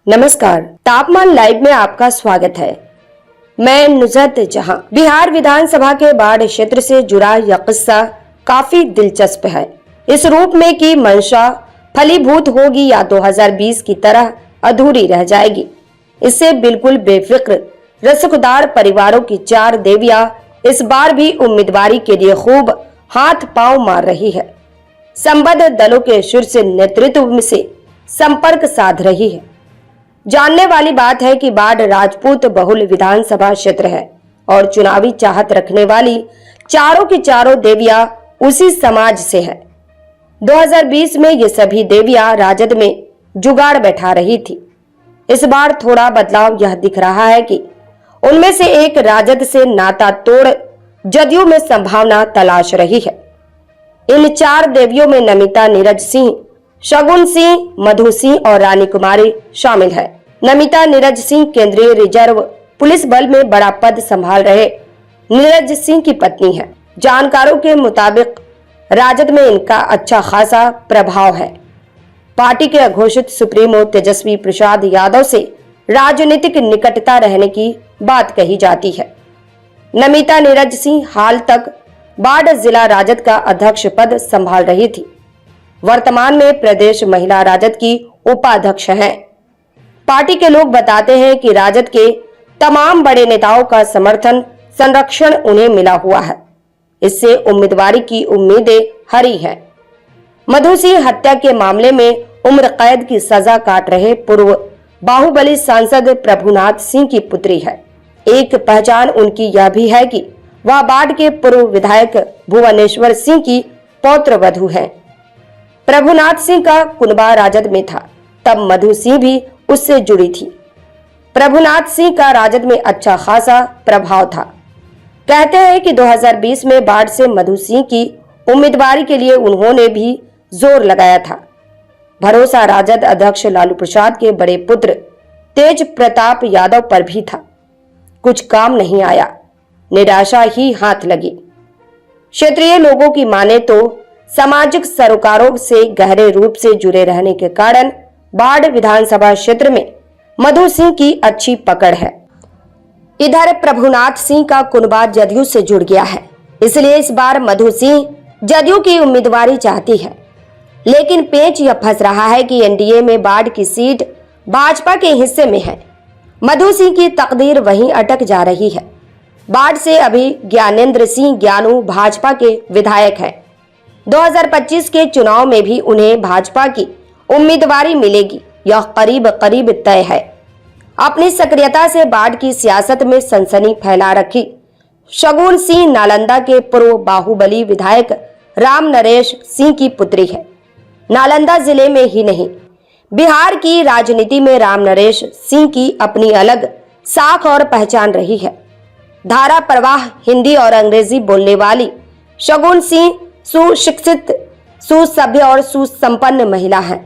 नमस्कार, तापमान लाइव में आपका स्वागत है। मैं नुसरत जहां। बिहार विधानसभा के बाढ़ क्षेत्र से जुड़ा यह किस्सा काफी दिलचस्प है, इस रूप में कि मंशा फलीभूत होगी या 2020 की तरह अधूरी रह जाएगी। इससे बिल्कुल बेफिक्र रसूखदार परिवारों की 4 देवियां इस बार भी उम्मीदवारी के लिए खूब हाथ पांव मार रही है। संबद्ध दलों के शीर्ष नेतृत्व से संपर्क साध रही है। जानने वाली बात है कि बाढ़ राजपूत बहुल विधानसभा क्षेत्र है और चुनावी चाहत रखने वाली चारों की चारों देवियां उसी समाज से है। 2020 में ये सभी देवियां राजद में जुगाड़ बैठा रही थी। इस बार थोड़ा बदलाव यह दिख रहा है कि उनमें से एक राजद से नाता तोड़ जदयू में संभावना तलाश रही है। इन 4 देवियों में नमिता नीरज सिंह, शगुन सिंह, मधु सिंह और रानी कुमारी शामिल है। नमिता नीरज सिंह केंद्रीय रिजर्व पुलिस बल में बड़ा पद संभाल रहे नीरज सिंह की पत्नी है। जानकारों के मुताबिक राजद में इनका अच्छा खासा प्रभाव है। पार्टी के घोषित सुप्रीमो तेजस्वी प्रसाद यादव से राजनीतिक निकटता रहने की बात कही जाती है। नमिता नीरज सिंह हाल तक बाढ़ जिला राजद का अध्यक्ष पद संभाल रही थी। वर्तमान में प्रदेश महिला राजद की उपाध्यक्ष हैं। पार्टी के लोग बताते हैं कि राजद के तमाम बड़े नेताओं का समर्थन संरक्षण उन्हें मिला हुआ है। इससे उम्मीदवारी की उम्मीदें हरी हैं। मधु सिंह हत्या के मामले में उम्र कैद की सजा काट रहे पूर्व बाहुबली सांसद प्रभुनाथ सिंह की पुत्री है। एक पहचान उनकी यह भी है कि वह बाढ़ के पूर्व विधायक भुवनेश्वर सिंह की पौत्र वधू है। प्रभुनाथ सिंह का कुनबा राजद में था, तब मधु सिंह भी उससे जुड़ी थी। प्रभुनाथ सिंह का राजद में अच्छा खासा प्रभाव था। कहते हैं कि 2020 में बाढ़ से मधु सिंह की उम्मीदवारी के लिए उन्होंने भी जोर लगाया था। भरोसा राजद अध्यक्ष लालू प्रसाद के बड़े पुत्र तेज प्रताप यादव पर भी था। कुछ काम नहीं आया, निराशा ही हाथ लगी। क्षेत्रीय लोगों की माने तो सामाजिक सरोकारों से गहरे रूप से जुड़े रहने के कारण बाढ़ विधानसभा क्षेत्र में मधु सिंह की अच्छी पकड़ है। इधर प्रभुनाथ सिंह का कुनबा जदयू से जुड़ गया है, इसलिए इस बार मधु सिंह जदयू की उम्मीदवारी चाहती है। लेकिन पेच यह फंस रहा है कि एनडीए में बाढ़ की सीट भाजपा के हिस्से में है। मधु सिंह की तकदीर वहीं अटक जा रही है। बाढ़ से अभी ज्ञानेंद्र सिंह ज्ञानू भाजपा के विधायक हैं। 2025 के चुनाव में भी उन्हें भाजपा की उम्मीदवारी मिलेगी, यह करीब करीब तय है। अपनी सक्रियता से बाढ़ की सियासत में सनसनी फैला रखी शगुन सिंह नालंदा के पूर्व बाहुबली विधायक राम नरेश सिंह की पुत्री है। नालंदा जिले में ही नहीं, बिहार की राजनीति में राम नरेश सिंह की अपनी अलग साख और पहचान रही है। धारा प्रवाह हिंदी और अंग्रेजी बोलने वाली शगुन सिंह सुशिक्षित, सुसभ्य और सुसंपन्न महिला है।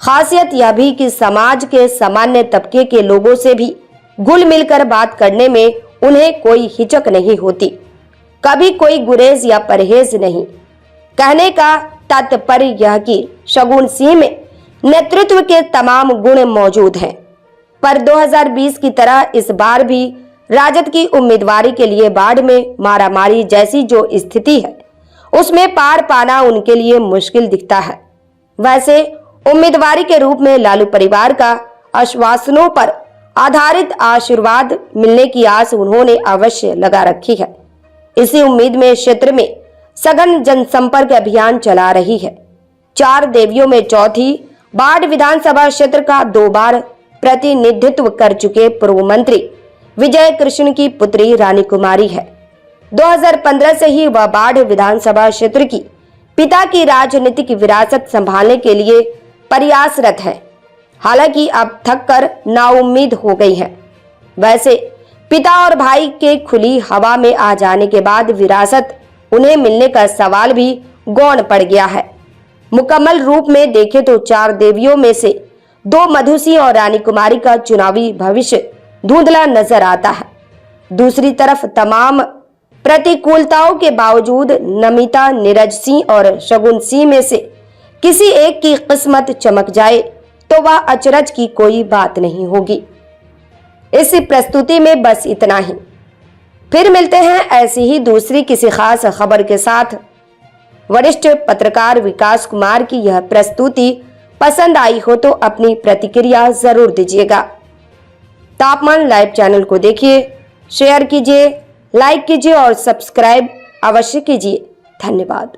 खासियत यह भी कि समाज के सामान्य तबके के लोगों से भी घुल मिलकर बात करने में उन्हें कोई हिचक नहीं होती, कभी कोई गुरेज या परहेज नहीं। कहने का तात्पर्य यह कि शगुन सिंह में नेतृत्व के तमाम गुण मौजूद हैं। पर 2020 की तरह इस बार भी राजद की उम्मीदवारी के लिए बाढ़ में मारामारी जैसी जो स्थिति है, उसमें पार पाना उनके लिए मुश्किल दिखता है। वैसे उम्मीदवारी के रूप में लालू परिवार का आश्वासनों पर आधारित आशीर्वाद मिलने की आस उन्होंने अवश्य लगा रखी है। इसी उम्मीद में क्षेत्र में सघन जनसंपर्क अभियान चला रही है। 4 देवियों में चौथी बाढ़ विधानसभा क्षेत्र का 2 बार प्रतिनिधित्व कर चुके पूर्व मंत्री विजय कृष्ण की पुत्री रानी कुमारी है। 2015 से ही वह बाढ़ विधानसभा क्षेत्र की पिता की राजनीतिक विरासत संभालने के लिए प्रयासरत है। हालांकि अब थक कर नाउम्मीद हो गई है। वैसे पिता और भाई के खुली हवा में आ जाने के बाद विरासत उन्हें मिलने का सवाल भी गौण पड़ गया है। मुकम्मल रूप में देखें तो 4 देवियों में से 2 मधु सिंह और रानी कुमारी का चुनावी भविष्य धुंधला नजर आता है। दूसरी तरफ तमाम प्रतिकूलताओं के बावजूद नमिता नीरज सिंह और शगुन सिंह में से किसी एक की किस्मत चमक जाए तो वह अचरज की कोई बात नहीं होगी। इस प्रस्तुति में बस इतना ही। फिर मिलते हैं ऐसी ही दूसरी किसी खास खबर के साथ। वरिष्ठ पत्रकार विकास कुमार की यह प्रस्तुति पसंद आई हो तो अपनी प्रतिक्रिया जरूर दीजिएगा। तापमान लाइव चैनल को देखिए, शेयर कीजिए, लाइक कीजिए और सब्सक्राइब अवश्य कीजिए। धन्यवाद।